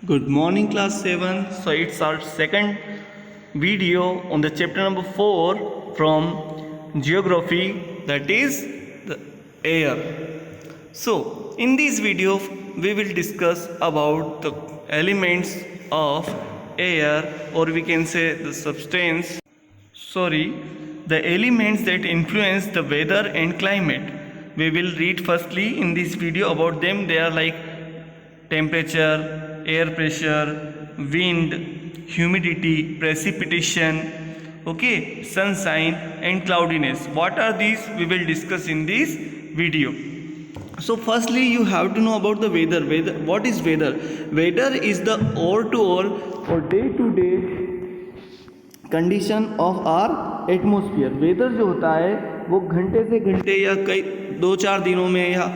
Good morning, class 7. So, it's our second video on the chapter number 4 from geography, that is the air. So, in this video, we will discuss about the elements of air, or we can say the substance, the elements that influence the weather and climate. We will read firstly in this video about them. They are like temperature, air pressure, wind, humidity, precipitation, okay, sunshine and cloudiness. What are these? We will discuss in this video. So firstly you have to know about the weather. What is weather? Weather is the hour to hour or day to day condition of our atmosphere. Weather जो होता है वो घंटे से घंटे या कई 2-4 दिनों में या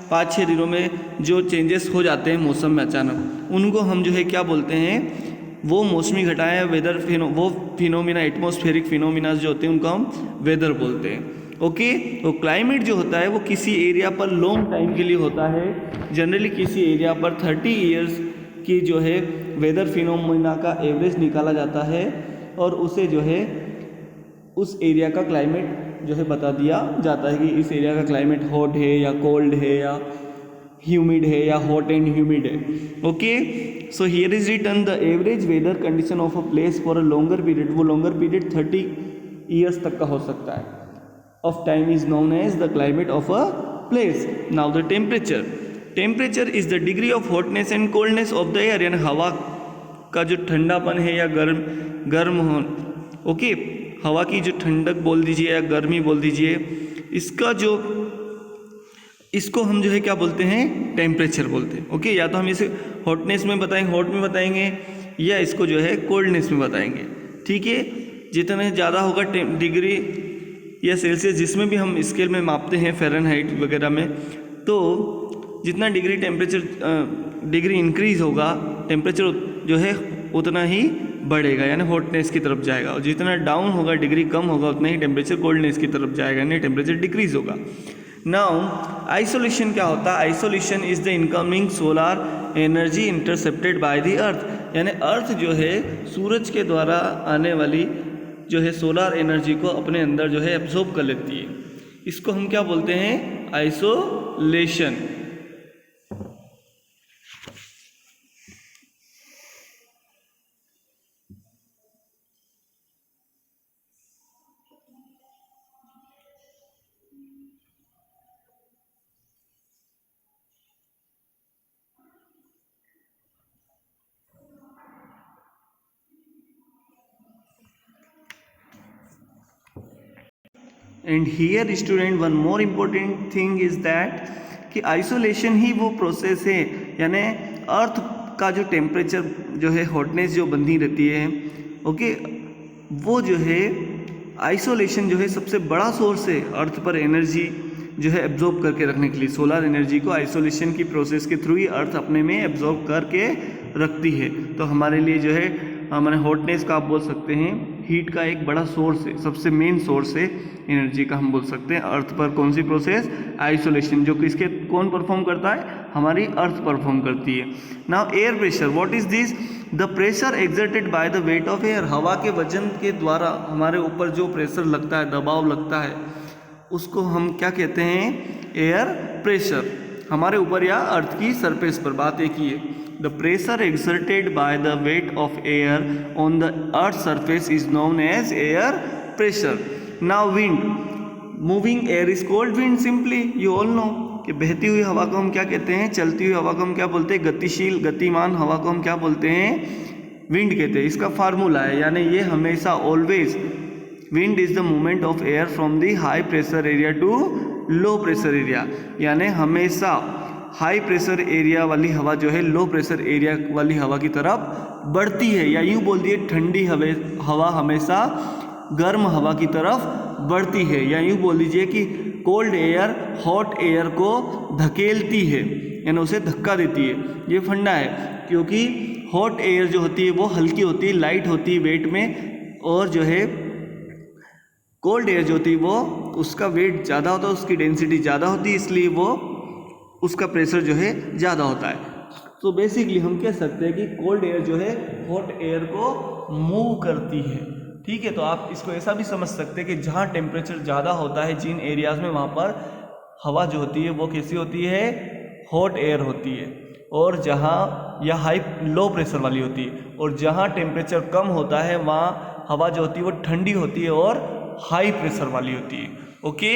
5-6 दिनों में जो चेंजेस हो जाते हैं मौसम में अचानक, उनको हम जो है क्या बोलते हैं, वो मौसमी घटाएं वेदर वो फिनोमिना, एटमोस्फेरिक फिनोमिना जो होते हैं उनको हम वेदर बोलते हैं. ओके. तो क्लाइमेट जो होता है वो किसी एरिया पर लॉन्ग टाइम के लिए होता है. जनरली किसी एरिया पर 30 ईयर्स की जो है वेदर फिनोमिना का एवरेज निकाला जाता है और उसे जो है उस एरिया का क्लाइमेट जो है बता दिया जाता है कि इस एरिया का क्लाइमेट हॉट है या कोल्ड है या ह्यूमिड है या हॉट एंड ह्यूमिड है. Okay. So here is written the average weather condition of a place for a longer period. वो लॉन्गर पीरियड 30 ईयर्स तक का हो सकता है. Of time is known as the climate of a place. Now the temperature. Temperature is the degree of hotness and coldness of the air. यानी हवा का जो ठंडापन है या गर्म हो, ओके, हवा की जो ठंडक बोल दीजिए या गर्मी बोल दीजिए, इसको हम जो है क्या बोलते हैं, टेम्परेचर बोलते हैं. ओके. या तो हम इसे हॉटनेस में बताएंगे, हॉट में बताएंगे, या इसको जो है कोल्डनेस में बताएंगे. ठीक है. जितने ज़्यादा होगा डिग्री या सेल्सियस, जिसमें भी हम स्केल में मापते हैं फ़ारेनहाइट वगैरह में, तो जितना डिग्री इंक्रीज़ होगा टेम्परेचर जो है उतना ही बढ़ेगा, यानी हॉटनेस की तरफ जाएगा. और जितना डाउन होगा, डिग्री कम होगा, उतना ही टेम्परेचर कोल्डनेस की तरफ जाएगा, यानी टेम्परेचर डिक्रीज होगा. नाउ आइसोलेशन क्या होता है? Isolation is the incoming solar energy intercepted by the earth. यानी अर्थ जो है सूरज के द्वारा आने वाली जो है सोलर एनर्जी को अपने अंदर जो है एब्जॉर्ब कर लेती है. इसको हम क्या बोलते हैं? Isolation. And here student one more important thing is that कि आइसोलेशन ही वो प्रोसेस है, यानी अर्थ का जो टेम्परेचर जो है हॉटनेस जो बंधी रहती है, ओके, वो जो है आइसोलेशन जो है सबसे बड़ा सोर्स है अर्थ पर एनर्जी जो है एब्जॉर्ब करके रखने के लिए. सोलर एनर्जी को आइसोलेशन की प्रोसेस के थ्रू ही अर्थ अपने में एब्जॉर्ब करके रखती है. तो हमारे लिए जो है हमारे हॉटनेस का आप बोल सकते हैं हीट का एक बड़ा सोर्स है, सबसे मेन सोर्स है एनर्जी का, हम बोल सकते हैं. अर्थ पर कौन सी प्रोसेस? आइसोलेशन. जो किसके कौन परफॉर्म करता है? हमारी अर्थ परफॉर्म करती है. Now air pressure. What is this? The pressure exerted by the weight of air. हवा के वजन के द्वारा हमारे ऊपर जो प्रेशर लगता है, दबाव लगता है, उसको हम क्या कहते हैं? Air pressure. हमारे ऊपर या अर्थ की सरफेस पर, बात एक ही है. The pressure exerted by the weight of air on the earth's surface is known as air pressure. Now wind. Moving air is called wind simply. You all know कि बहती हुई हवा को हम क्या कहते हैं? चलती हुई हवा को हम क्या बोलते हैं? गतिशील, गतिमान हवा को हम क्या बोलते हैं? विंड कहते हैं. इसका फार्मूला है, यानी ये हमेशा always wind is the movement of air from the high pressure area to low pressure area. यानी हमेशा हाई प्रेशर एरिया वाली हवा जो है लो प्रेशर एरिया वाली हवा की तरफ बढ़ती है, या यूँ बोल दिए ठंडी हवा हमेशा गर्म हवा की तरफ बढ़ती है, या यूँ बोल दीजिए कि कोल्ड एयर हॉट एयर को धकेलती है, यानी उसे धक्का देती है. ये फंडा है, क्योंकि हॉट एयर जो होती है वो हल्की होती है, लाइट होती है वेट में, और जो है कोल्ड एयर जो होती है वो उसका वेट ज़्यादा होता है, उसकी डेंसिटी ज़्यादा होती है, इसलिए वो उसका प्रेशर जो है ज़्यादा होता है. तो बेसिकली हम कह सकते हैं कि कोल्ड एयर जो है हॉट एयर को मूव करती है। ठीक है, तो आप इसको ऐसा भी समझ सकते हैं कि जहाँ टेम्परेचर ज़्यादा होता है जिन एरियाज़ में, वहाँ पर हवा जो होती है वो कैसी होती है, हॉट एयर होती है, और जहाँ या हाई लो प्रेशर वाली होती है, और जहाँ टेम्परेचर कम होता है वहाँ हवा जो होती है वो ठंडी होती है और हाई प्रेशर वाली होती है। Okay,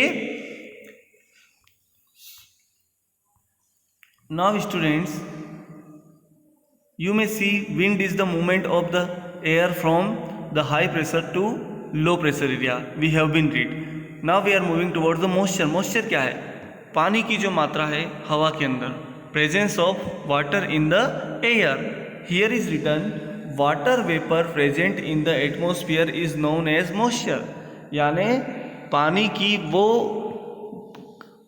now students, you may see wind is the movement of the air from the high pressure to low pressure area, we have been read. Now we are moving towards the moisture. moisture क्या है, पानी की जो मात्रा है हवा के अंदर, presence of water in the air. Here is written water vapor present in the atmosphere is known as moisture. यानी पानी की वो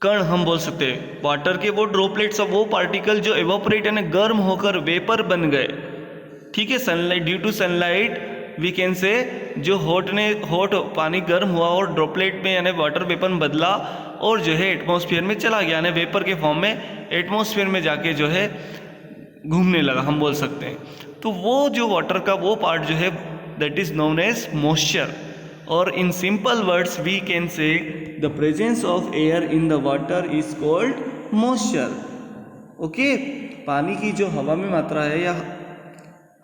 कण हम बोल सकते हैं, वाटर के वो ड्रॉपलेट्स ऑफ वो पार्टिकल जो एवापोरेट यानी गर्म होकर वेपर बन गए। ठीक है, sunlight, due to sunlight we can say जो हॉट पानी गर्म हुआ और ड्रॉपलेट में यानी वाटर वेपर में बदला और जो है एटमॉस्फेयर में चला गया, यानी वेपर के फॉर्म में एटमॉस्फेयर में जाके जो है घूमने लगा, हम बोल सकते हैं। तो वो जो वाटर का वो पार्ट जो है that is known as moisture, और in simple words we can say the presence of air in the water is called moisture. Okay, पानी की जो हवा में मात्रा है या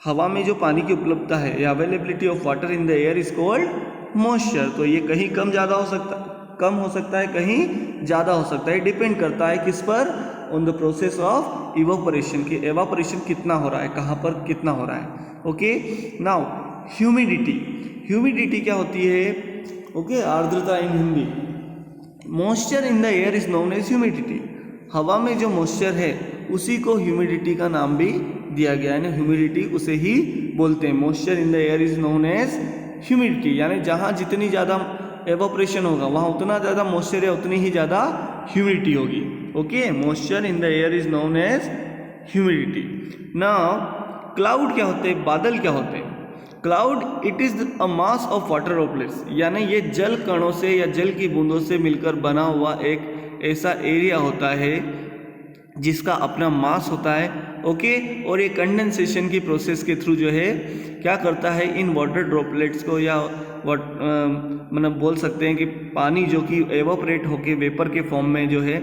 हवा में जो पानी की उपलब्धता है या availability of water in the air is called moisture. तो ये कहीं कम ज़्यादा हो सकता है, कहीं ज़्यादा हो सकता है, डिपेंड करता है किस पर, on the process of evaporation, कि एवापोरेशन कितना हो रहा है, कहाँ पर कितना हो रहा है। Okay, now humidity. ह्यूमिडिटी क्या होती है, ओके, आर्द्रता in Hindi. Moisture in the air is known as humidity. हवा में जो मॉइस्चर है उसी को ह्यूमिडिटी का नाम भी दिया गया है ना, ह्यूमिडिटी उसे ही बोलते हैं। Moisture in the air is known as humidity, यानी जहाँ जितनी ज़्यादा एवापोरेशन होगा वहाँ उतना ज़्यादा मॉइस्चर है, उतनी ही ज़्यादा ह्यूमिडिटी होगी। Okay, moisture in the air is known as humidity. Now cloud क्या होते हैं, बादल क्या होते हैं। Cloud it is a mass of water droplets, यानी ये जल कणों से या जल की बूंदों से मिलकर बना हुआ एक ऐसा एरिया होता है जिसका अपना मास होता है। ओके, और ये कंडेंसेशन की प्रोसेस के थ्रू जो है क्या करता है, इन वाटर ड्रॉपलेट्स को या मतलब बोल सकते हैं कि पानी जो कि एवापोरेट होके वेपर के फॉर्म में जो है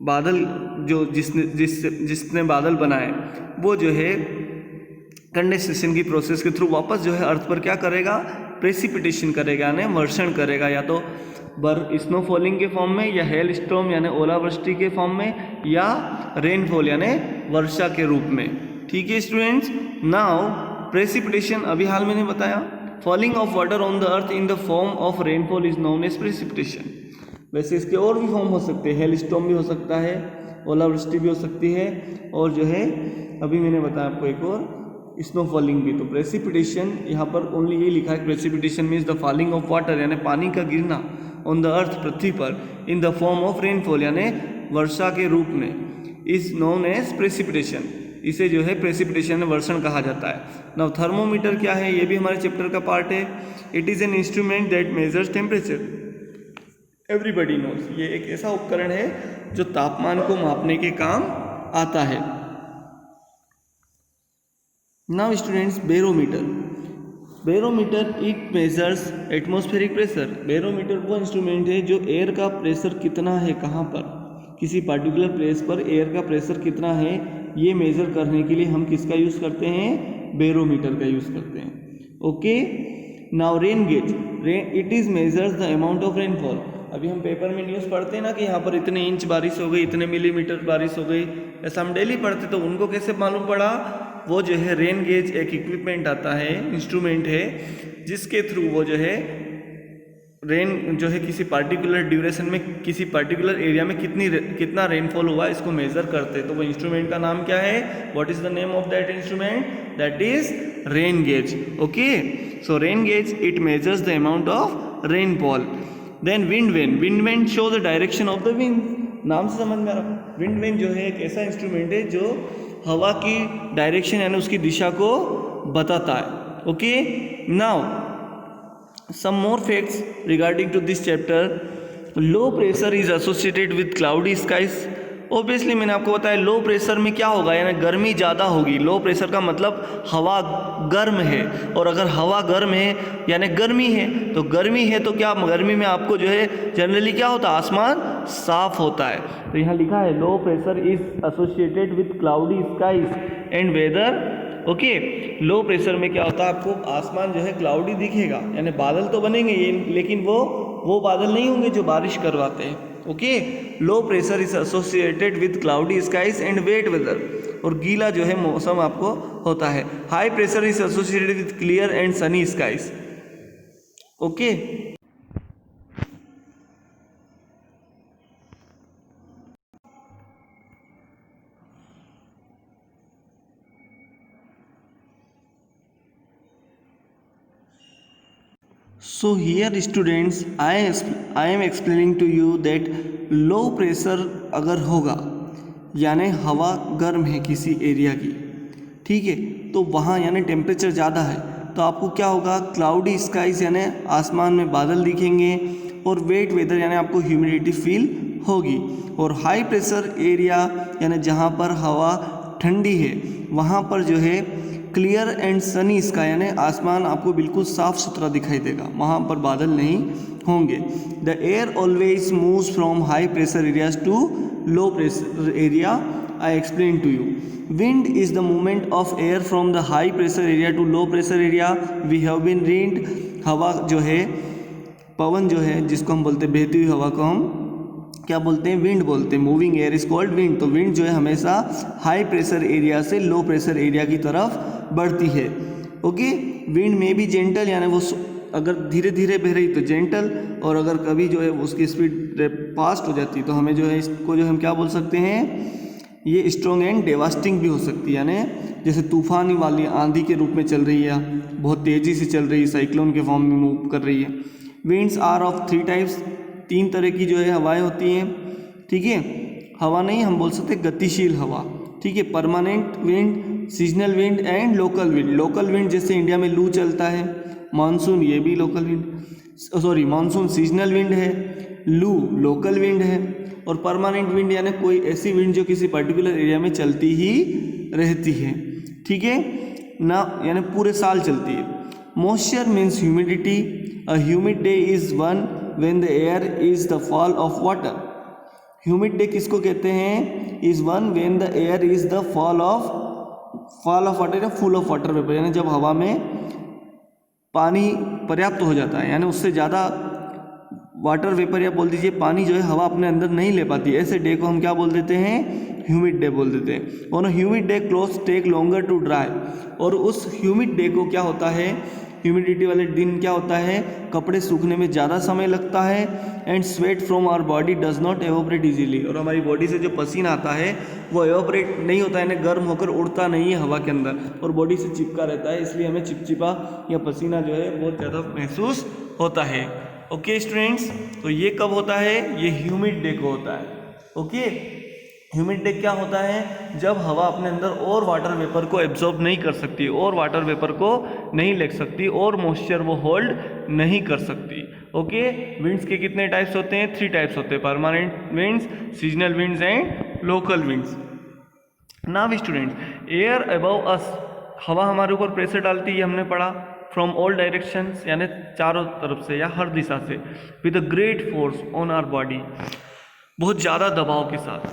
बादल जो जिसने बादल बनाए वो जो है कंडेंसेशन की प्रोसेस के थ्रू वापस जो है अर्थ पर क्या करेगा, प्रेसिपिटेशन करेगा, यानी वर्षण करेगा, या तो स्नो फॉलिंग के फॉर्म में, या हेल स्टॉर्म यानी ओलावृष्टि के फॉर्म में, या रेनफॉल यानी वर्षा के रूप में। ठीक है स्टूडेंट्स, नाउ प्रेसिपिटेशन अभी हाल मैंने बताया, falling of water on the earth in the form of rainfall is known as precipitation. वैसे इसके और भी फॉर्म हो सकते हैं, हेल स्टॉर्म भी हो सकता है, ओलावृष्टि भी हो सकती है, और जो है अभी मैंने बताया आपको एक और स्नो फॉलिंग भी। तो प्रेसिपिटेशन यहाँ पर ओनली ये लिखा है, precipitation means the falling of water, यानी पानी का गिरना ऑन द अर्थ, पृथ्वी पर, इन द फॉर्म ऑफ रेनफॉल यानी वर्षा के रूप में, इज नोन एज प्रेसिपिटेशन। इसे जो है प्रेसिपिटेशन वर्षण कहा जाता है। नाउ थर्मोमीटर क्या है, ये भी हमारे चैप्टर का पार्ट है। It is an instrument that measures temperature, everybody knows. ये एक ऐसा उपकरण है जो तापमान को मापने के काम आता है। Now students, barometer. Barometer it measures atmospheric pressure. Barometer वो इंस्ट्रूमेंट है जो एयर का प्रेशर कितना है, कहाँ पर, किसी पर्टिकुलर प्लेस पर एयर का प्रेशर कितना है, ये मेज़र करने के लिए हम किसका यूज़ करते हैं, बैरोमीटर का यूज़ करते हैं। Okay, now rain gauge. It is measures the amount of rainfall. अभी हम पेपर में न्यूज़ पढ़ते हैं ना कि यहाँ पर इतने इंच बारिश हो गई, इतने मिलीमीटर बारिश हो गई, ऐसा हम डेली पढ़ते, तो उनको कैसे मालूम पड़ा, वो जो है रेन गेज एक इक्विपमेंट आता है, इंस्ट्रूमेंट है, जिसके थ्रू वो जो है रेन जो है किसी पार्टिकुलर ड्यूरेशन में किसी पार्टिकुलर एरिया में कितना रेनफॉल हुआ इसको मेजर करते हैं। तो वो इंस्ट्रूमेंट का नाम क्या है, what is the name of that instrument, that is rain gauge. Okay, so rain gauge it measures the amount of rainfall. Then wind vane. Wind vane show the direction of the wind. नाम से समझ में आ रहा, wind vane जो है एक ऐसा instrument है जो हवा की डायरेक्शन यानी उसकी दिशा को बताता है। Okay, now some more facts regarding to this chapter. Low pressure is associated with cloudy skies. Obviously मैंने आपको बताया लो प्रेशर में क्या होगा, यानी गर्मी ज़्यादा होगी। लो प्रेशर का मतलब हवा गर्म है, और अगर हवा गर्म है यानी गर्मी है, तो गर्मी है तो क्या गर्मी में आपको जो है जनरली क्या होता है, आसमान साफ होता है। तो यहाँ लिखा है low pressure is associated with cloudy skies and weather. Okay, low pressure में क्या होता है, आपको आसमान जो है क्लाउडी दिखेगा, यानी बादल तो बनेंगे लेकिन वो बादल नहीं होंगे जो बारिश करवाते हैं। Okay, low pressure is associated with cloudy skies and wet weather, और गीला जो है मौसम आपको होता है। High pressure is associated with clear and sunny skies. Okay, so here students I am explaining to you that low pressure अगर होगा यानी हवा गर्म है किसी एरिया की, ठीक है, तो वहाँ यानी टेम्परेचर ज़्यादा है, तो आपको क्या होगा, क्लाउडी स्काईज यानी आसमान में बादल दिखेंगे, और वेट वेदर यानी आपको ह्यूमिडिटी फील होगी। और हाई प्रेशर एरिया यानी जहाँ पर हवा ठंडी है वहाँ पर जो है क्लियर एंड सनी स्काई यानी आसमान आपको बिल्कुल साफ सुथरा दिखाई देगा, वहाँ पर बादल नहीं होंगे। The air always moves from high pressure areas to low pressure area, I explain to you. Wind is the movement of air from the high pressure area to low pressure area. We have been read, हवा जो है, पवन जो है जिसको हम बोलते हैं बहती हुई हवा को हम क्या बोलते हैं, विंड बोलते हैं। Moving air is called wind. तो विंड जो है हमेशा हाई प्रेशर एरिया से लो प्रेशर एरिया की तरफ बढ़ती है। ओके, विंड में भी जेंटल यानी वो अगर धीरे धीरे बह रही तो जेंटल, और अगर कभी जो है उसकी स्पीड फास्ट हो जाती तो हमें जो है इसको जो हम क्या बोल सकते हैं, ये स्ट्रॉन्ग एंड डेवास्टिंग भी हो सकती है, यानी जैसे तूफानी वाली आंधी के रूप में चल रही है, बहुत तेज़ी से चल रही है, साइक्लोन के फॉर्म में मूव कर रही है। विंड्स आर ऑफ 3 टाइप्स, 3 तरह की जो है हवाएं होती हैं, ठीक है। हवा नहीं हम बोल सकते गतिशील हवा, ठीक है। Permanent wind, seasonal wind and local wind. Local wind जैसे इंडिया में लू चलता है, मानसून ये भी local wind, sorry monsoon seasonal wind है, लू लोकल विंड है, और परमानेंट विंड यानी कोई ऐसी विंड जो किसी पर्टिकुलर एरिया में चलती ही रहती है, ठीक है ना, यानी पूरे साल चलती है। Moisture means humidity. A humid day is one when the air is the fall of water. Humid day किसको कहते हैं, is one when the air is the fall of water या फुल ऑफ वाटर वेपर, यानी जब हवा में पानी पर्याप्त हो जाता है, यानी उससे ज़्यादा वाटर वेपर या बोल दीजिए पानी जो है हवा अपने अंदर नहीं ले पाती, ऐसे डे को हम क्या बोल देते हैं, ह्यूमिड डे बोल देते हैं। On a humid day clothes take longer to dry. और उस ह्यूमिड डे को क्या होता है, ह्यूमिडिटी वाले दिन क्या होता है, कपड़े सूखने में ज़्यादा समय लगता है। And sweat from our body does not evaporate easily. और हमारी बॉडी से जो पसीना आता है वो एवोपरेट नहीं होता है, यानी गर्म होकर उड़ता नहीं है हवा के अंदर, और बॉडी से चिपका रहता है, इसलिए हमें चिपचिपा या पसीना जो है बहुत ज़्यादा महसूस होता है। ओके स्टूडेंट्स, तो ये कब होता है, ये ह्यूमिड डे को होता है। ओके, ह्यूमिड डे क्या होता है, जब हवा अपने अंदर और वाटर वेपर को एब्जॉर्ब नहीं कर सकती, और वाटर वेपर को नहीं ले सकती, और मॉइस्चर वो होल्ड नहीं कर सकती। ओके, विंड्स के कितने टाइप्स होते हैं, 3 टाइप्स होते हैं, permanent winds, seasonal winds and local winds. Now students, air above अस, हवा हमारे ऊपर प्रेशर डालती है, हमने पढ़ा, फ्रॉम ऑल डायरेक्शंस यानी चारों तरफ से या हर दिशा से, with a great force on our body, बहुत ज़्यादा दबाव के साथ,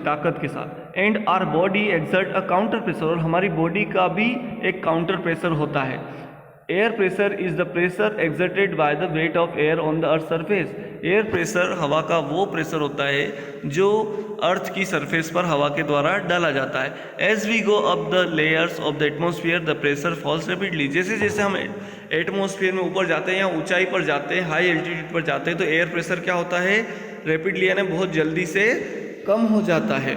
ताकत के साथ। And our body exert a counter pressure, और हमारी बॉडी का भी एक काउंटर प्रेशर होता है। Air pressure is the pressure exerted by the weight of air on the earth surface. Air pressure हवा का वो प्रेशर होता है जो अर्थ की सरफेस पर हवा के द्वारा डाला जाता है। As we go up the layers of the atmosphere the pressure falls rapidly. जैसे जैसे हम एटमोसफियर में ऊपर जाते हैं या ऊंचाई पर जाते हैं, हाई एल्टीट्यूड पर जाते हैं, तो एयर प्रेशर क्या होता है, रैपिडली यानी बहुत जल्दी से कम हो जाता है।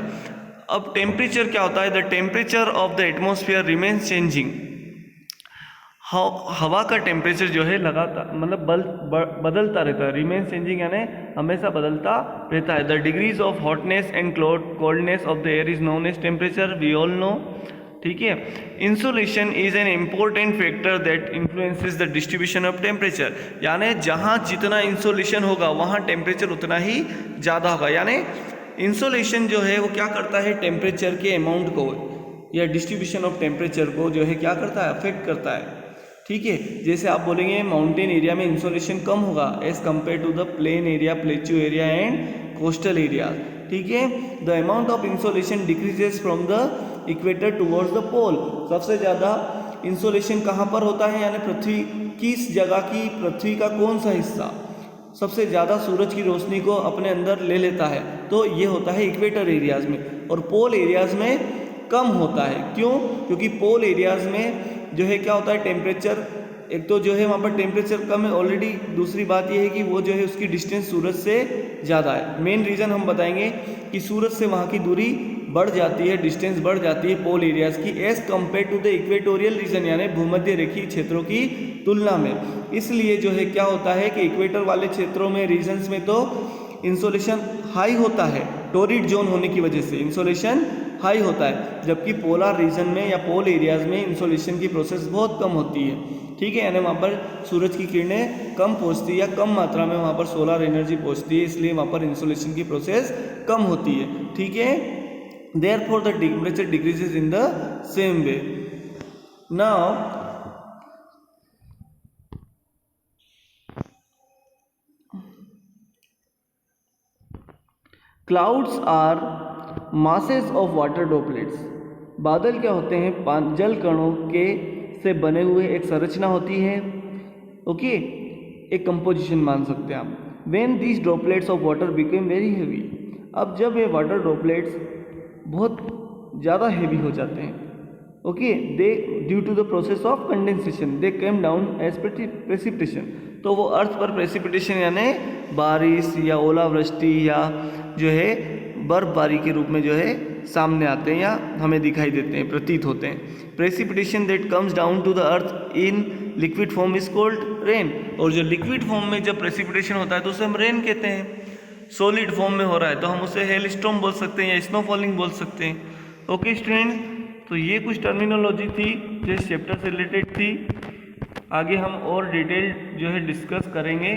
अब टेम्परेचर क्या होता है, the temperature of the atmosphere remains changing. हवा का टेम्परेचर जो है लगातार मतलब बदलता रहता है, रिमेन्स चेंजिंग यानी हमेशा बदलता रहता है। The degrees of hotness and coldness of the air is known as temperature, we all know, ठीक है। Insulation is an important factor that influences the distribution of temperature, यानी जहाँ जितना इंसुलेशन होगा वहाँ टेम्परेचर उतना ही ज़्यादा होगा। यानी इंसोलेशन जो है वो क्या करता है, टेम्परेचर के अमाउंट को या डिस्ट्रीब्यूशन ऑफ टेम्परेचर को जो है क्या करता है, अफेक्ट करता है। ठीक है, जैसे आप बोलेंगे माउंटेन एरिया में इंसोलेशन कम होगा as compare to the plain area, plateau area and coastal area. ठीक है, the amount of insolation decreases from the equator towards the pole. सबसे ज़्यादा इंसोलेशन कहाँ पर होता है, यानी पृथ्वी किस जगह की, पृथ्वी का कौन सा हिस्सा सबसे ज़्यादा सूरज की रोशनी को अपने अंदर ले लेता है, तो ये होता है इक्वेटर एरियाज़ में, और पोल एरियाज़ में कम होता है। क्यों? क्योंकि पोल एरियाज़ में जो है क्या होता है, टेम्परेचर एक तो जो है वहाँ पर टेम्परेचर कम है ऑलरेडी, दूसरी बात ये है कि वो जो है उसकी डिस्टेंस सूरज से ज़्यादा है। मेन रीज़न हम बताएंगे कि सूरज से वहाँ की दूरी बढ़ जाती है, डिस्टेंस बढ़ जाती है पोल एरियाज़ की as compare to the equatorial region, यानी भूमध्य रेखीय क्षेत्रों की तुलना में। इसलिए जो है क्या होता है कि इक्वेटर वाले क्षेत्रों में, रीजन्स में तो इंसोलेशन हाई होता है, टोरिड जोन होने की वजह से इंसोलेशन हाई होता है, जबकि पोलर रीजन में या पोल एरियाज़ में इंसोलेशन की प्रोसेस बहुत कम होती है। ठीक है, यानी वहाँ पर सूरज की किरणें कम पहुँचती है या कम मात्रा में वहाँ पर सोलर एनर्जी पहुँचती है, इसलिए वहाँ पर इंसोलेशन की प्रोसेस कम होती है। ठीक है, therefore the temperature decreases in the same way. Now clouds are masses of water droplets. बादल क्या होते हैं, जल कणों के से बने हुए एक संरचना होती है। ओके, एक कंपोजिशन मान सकते हैं आप। When these droplets of water became very heavy, अब जब ये वाटर ड्रॉपलेट्स बहुत ज़्यादा हेवी हो जाते हैं, okay, they due to the process of condensation they came down as precipitation, तो वो अर्थ पर प्रेसिपिटेशन यानी बारिश या ओलावृष्टि या जो है बर्फबारी के रूप में जो है सामने आते हैं या हमें दिखाई देते हैं, प्रतीत होते हैं। Precipitation that comes down to the earth in liquid form is called rain, और जो लिक्विड फॉर्म में जब प्रेसिपिटेशन होता है तो उसे हम रेन कहते हैं। सॉलिड फॉर्म में हो रहा है तो हम उसे हेल स्टॉर्म बोल सकते हैं या स्नो फॉलिंग बोल सकते हैं। ओके स्टूडेंट्स, तो ये कुछ टर्मिनोलॉजी थी जो इस चैप्टर से रिलेटेड थी। आगे हम और डिटेल जो है डिस्कस करेंगे।